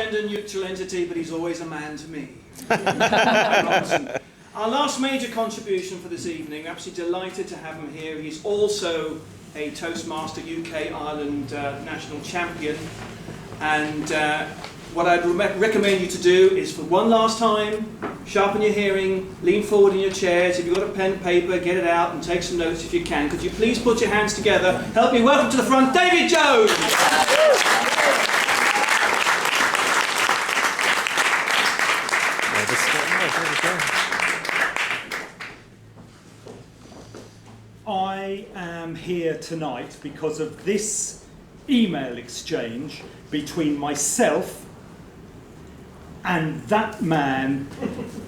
gender neutral entity, but he's always a man to me. Robinson. Our last major contribution for this evening, absolutely delighted to have him here. He's also a Toastmaster UK Ireland national champion. And what I'd recommend you to do is, for one last time, sharpen your hearing, lean forward in your chairs. If you've got a pen and paper, get it out and take some notes if you can. Could you please put your hands together? Help me welcome to the front, David Jones! I am here tonight because of this email exchange between myself and that man,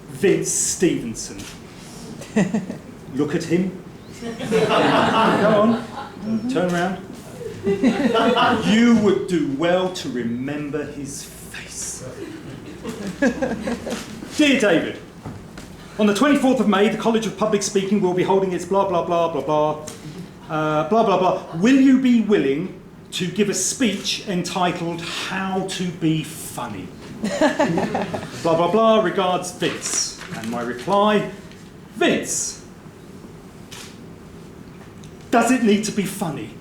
Vince Stevenson. Look at him. Go on, turn around. You would do well to remember his face. Dear David, on the 24th of May, the College of Public Speaking will be holding its blah, blah, blah, blah, blah, blah, blah, blah. Will you be willing to give a speech entitled How to Be Funny? Blah, blah, blah, regards Vince. And my reply, Vince, does it need to be funny?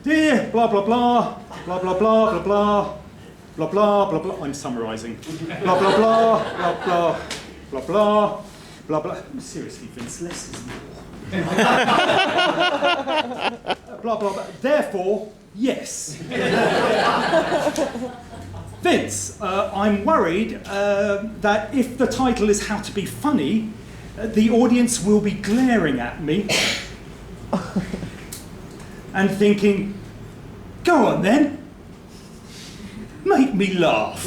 Dear blah, blah, blah, blah, blah, blah, blah, blah. Blah, blah, blah, blah, I'm summarising. Blah, blah, blah, blah, blah, blah, blah, blah, blah. Seriously, Vince, less is more. Blah, blah, blah. Therefore, yes. Vince, I'm worried that if the title is How to Be Funny, the audience will be glaring at me and thinking, go on then. Make me laugh.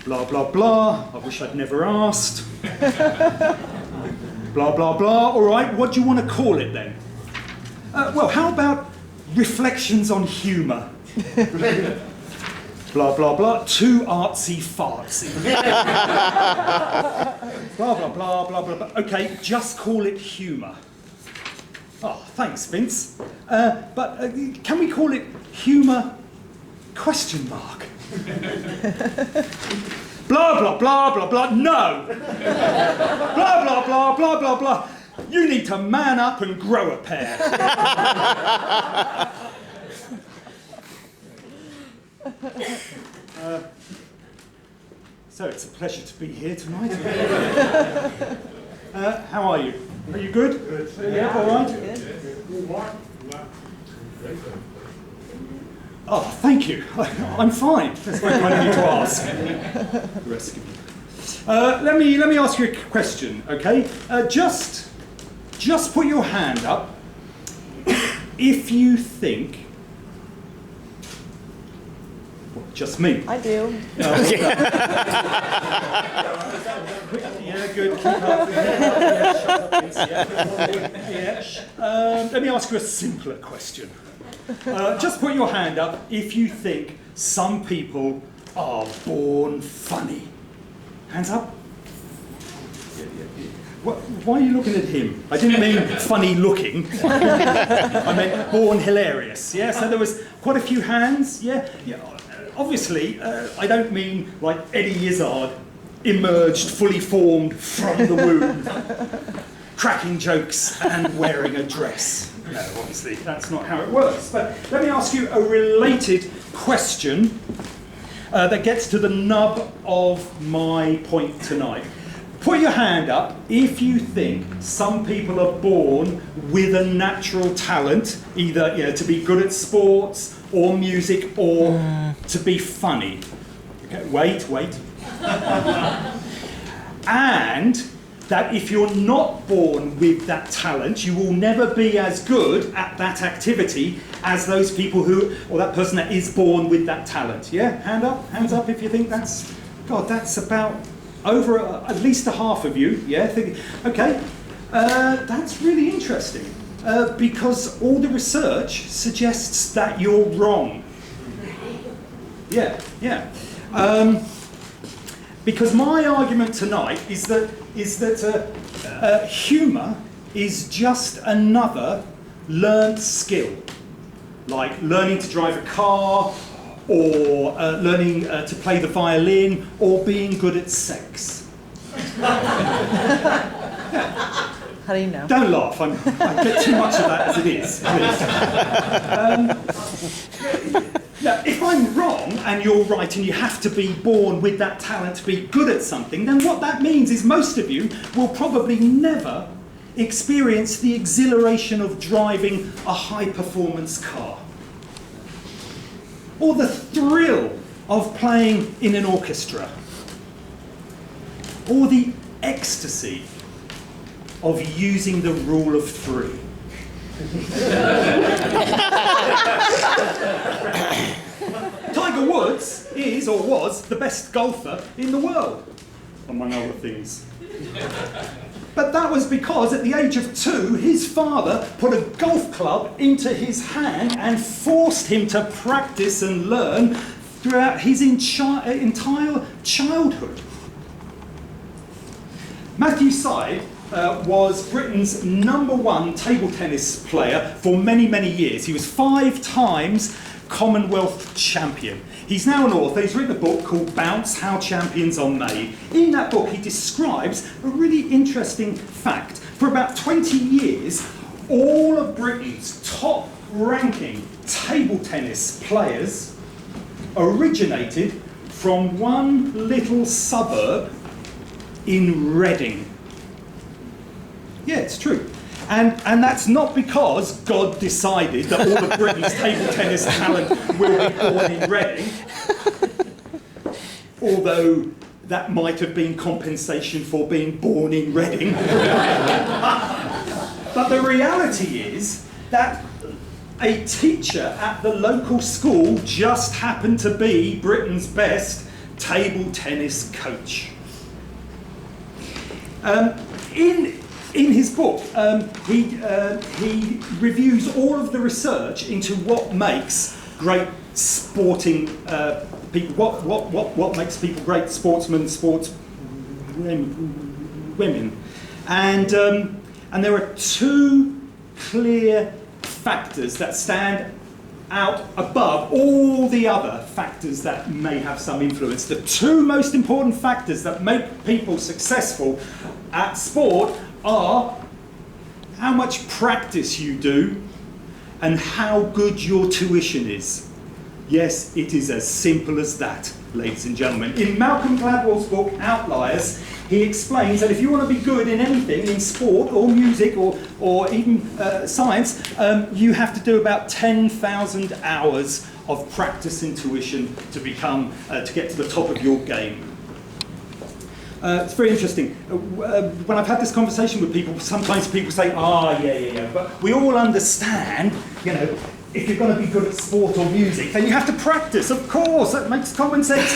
Blah, blah, blah. I wish I'd never asked. Blah, blah, blah. All right, what do you want to call it then? Well, how about Reflections on Humour? Blah, blah, blah. Too artsy fartsy. Blah, blah, blah, blah, blah, blah. OK, just call it humour. Oh, thanks, Vince. But can we call it humour ? Blah, blah, blah, blah, blah. No! Blah, blah, blah, blah, blah, blah. You need to man up and grow a pair. So it's a pleasure to be here tonight. How are you? Are you good? Good. Yeah, all right? Oh, thank you. I'm fine. That's very kind of you to ask. Let me ask you a question, okay? Just put your hand up if you think. What, just me? I do. Yeah, good. Keep up. Yeah, shut up, please. Yeah. Let me ask you a simpler question. Just put your hand up if you think some people are born funny. Hands up. Why are you looking at him? I didn't mean funny looking. I meant born hilarious. Yeah, so there was quite a few hands. Yeah. Obviously, I don't mean like Eddie Izzard emerged fully formed from the womb, cracking jokes and wearing a dress. No, obviously, that's not how it works. But let me ask you a related question that gets to the nub of my point tonight. Put your hand up if you think some people are born with a natural talent, either to be good at sports or music or to be funny. Okay, wait. And that if you're not born with that talent, you will never be as good at that activity as those people or that person that is born with that talent. Yeah, hands up if you think that's about over at least a half of you. Yeah, okay, that's really interesting because all the research suggests that you're wrong. Yeah. Because my argument tonight is that humour is just another learned skill, like learning to drive a car, or learning to play the violin, or being good at sex? How do you know? Don't laugh, I get too much of that as it is. Now, if I'm wrong and you're right and you have to be born with that talent to be good at something, then what that means is most of you will probably never experience the exhilaration of driving a high-performance car, or the thrill of playing in an orchestra, or the ecstasy of using the rule of three. Tiger Woods is, or was, the best golfer in the world, among other things. But that was because at the age of 2, his father put a golf club into his hand and forced him to practice and learn throughout his entire childhood. Matthew Syed was Britain's #1 table tennis player for many, many years. He was 5 times Commonwealth champion. He's now an author. He's written a book called Bounce: How Champions Are Made. In that book, he describes a really interesting fact. For about 20 years, all of Britain's top-ranking table tennis players originated from one little suburb in Reading. Yeah, it's true. And that's not because God decided that all of Britain's table tennis talent will be born in Reading, although that might have been compensation for being born in Reading. But the reality is that a teacher at the local school just happened to be Britain's best table tennis coach. In his book, he reviews all of the research into what makes great sporting people, what makes people great sportsmen, women, and there are 2 clear factors that stand out above all the other factors that may have some influence. The 2 most important factors that make people successful at sport are how much practice you do and how good your tuition is. Yes, it is as simple as that, ladies and gentlemen. In Malcolm Gladwell's book, Outliers, he explains that if you want to be good in anything, in sport or music or even science, you have to do about 10,000 hours of practice and tuition to get to the top of your game. It's very interesting. When I've had this conversation with people, sometimes people say, yeah, but we all understand, if you're going to be good at sport or music, then you have to practice. Of course, that makes common sense.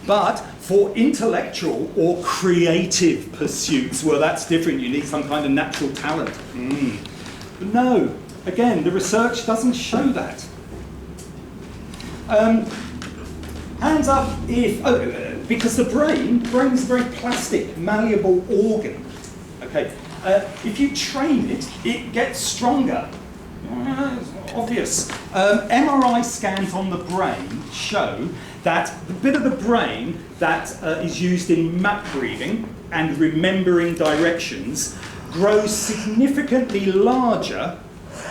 But for intellectual or creative pursuits, well, that's different. You need some kind of natural talent. But no, again, the research doesn't show that. Hands up if, because the brain is a very plastic, malleable organ. Okay, if you train it, it gets stronger. It's obvious. MRI scans on the brain show that the bit of the brain that is used in map reading and remembering directions grows significantly larger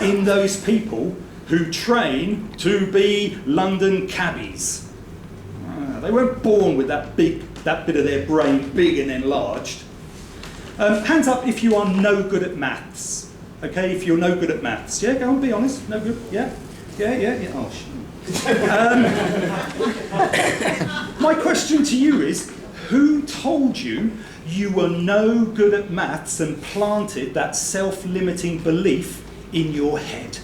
in those people who train to be London cabbies. They weren't born with that bit of their brain big and enlarged. Hands up if you are no good at maths. Okay, if you're no good at maths. Yeah, go on, be honest. No good? Yeah? Oh, my question to you is, who told you you were no good at maths and planted that self-limiting belief in your head?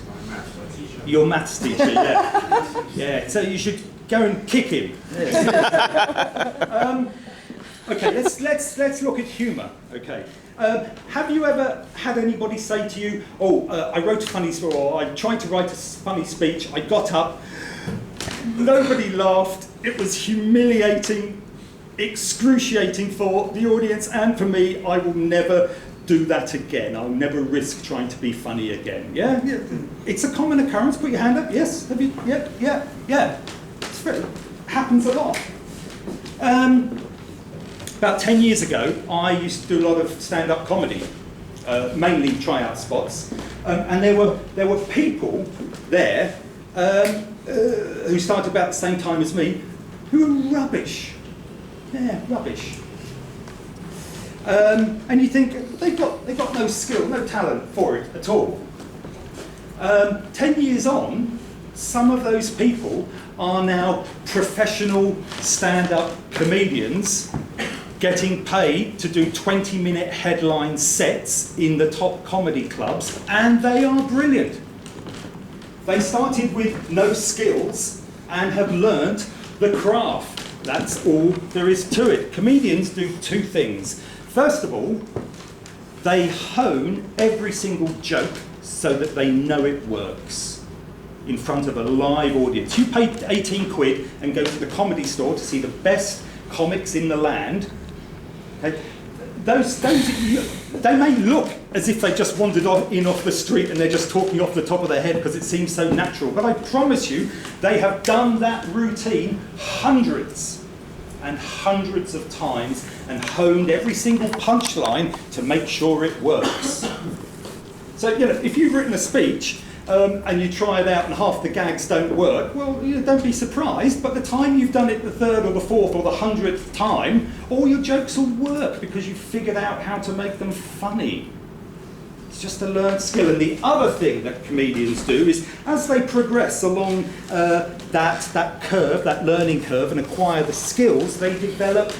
Your maths teacher, yeah. Yeah, so you should go and kick him. Yeah. Okay, let's look at humour. Okay, have you ever had anybody say to you, I wrote a funny story, or I tried to write a funny speech, I got up, nobody laughed, it was humiliating, excruciating for the audience and for me, I will never do that again. I'll never risk trying to be funny again. Yeah? Yeah. It's a common occurrence. Put your hand up. Yes? Have you? Yeah, yeah, yeah. It happens a lot. About 10 years ago, I used to do a lot of stand-up comedy, mainly tryout spots, and there were people there who started about the same time as me, who were rubbish. Yeah, rubbish. And you think they've got no skill, no talent for it at all. 10 years on, some of those people are now professional stand-up comedians getting paid to do 20-minute headline sets in the top comedy clubs, and they are brilliant. They started with no skills and have learnt the craft. That's all there is to it. Comedians do two things. First of all, they hone every single joke so that they know it works in front of a live audience. You pay 18 quid and go to the Comedy Store to see the best comics in the land. Okay? They may look as if they just wandered in off the street and they're just talking off the top of their head because it seems so natural. But I promise you, they have done that routine hundreds and hundreds of times and honed every single punchline to make sure it works. So, if you've written a speech and you try it out and half the gags don't work, well, don't be surprised. By the time you've done it the third or the fourth or the 100th time, all your jokes will work because you've figured out how to make them funny. It's just a learned skill. And the other thing that comedians do is, as they progress along that curve, that learning curve, and acquire the skills, they develop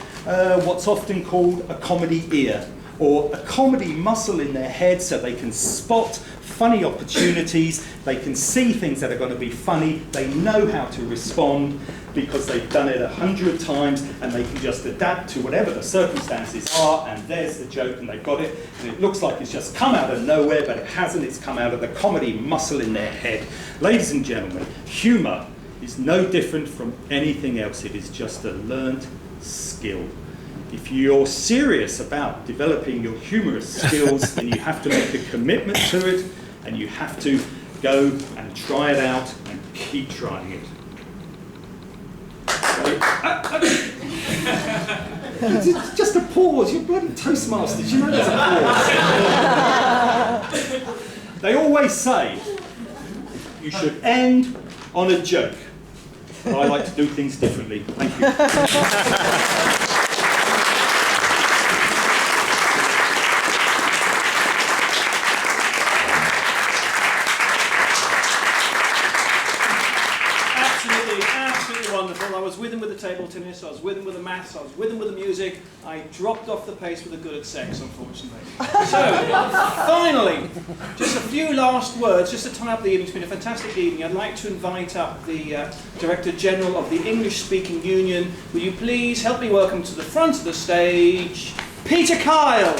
what's often called a comedy ear, or a comedy muscle in their head, so they can spot funny opportunities, they can see things that are going to be funny, they know how to respond because they've done it 100 times, and they can just adapt to whatever the circumstances are, and there's the joke, and they've got it, and it looks like it's just come out of nowhere, but it hasn't. It's come out of the comedy muscle in their head. Ladies and gentlemen, humour is no different from anything else. It is just a learnt skill. If you're serious about developing your humorous skills, then you have to make a commitment to it, and you have to go and try it out and keep trying it. So, it's just a pause. You're bloody Toastmasters. You know there's a pause. They always say you should end on a joke. But I like to do things differently. Thank you. Wonderful. I was with him with the table tennis, I was with him with the maths, I was with him with the music. I dropped off the pace with the good at sex, unfortunately. So, finally, just a few last words, just to tie up the evening. It's been a fantastic evening. I'd like to invite up the Director General of the English Speaking Union. Will you please help me welcome to the front of the stage, Peter Kyle.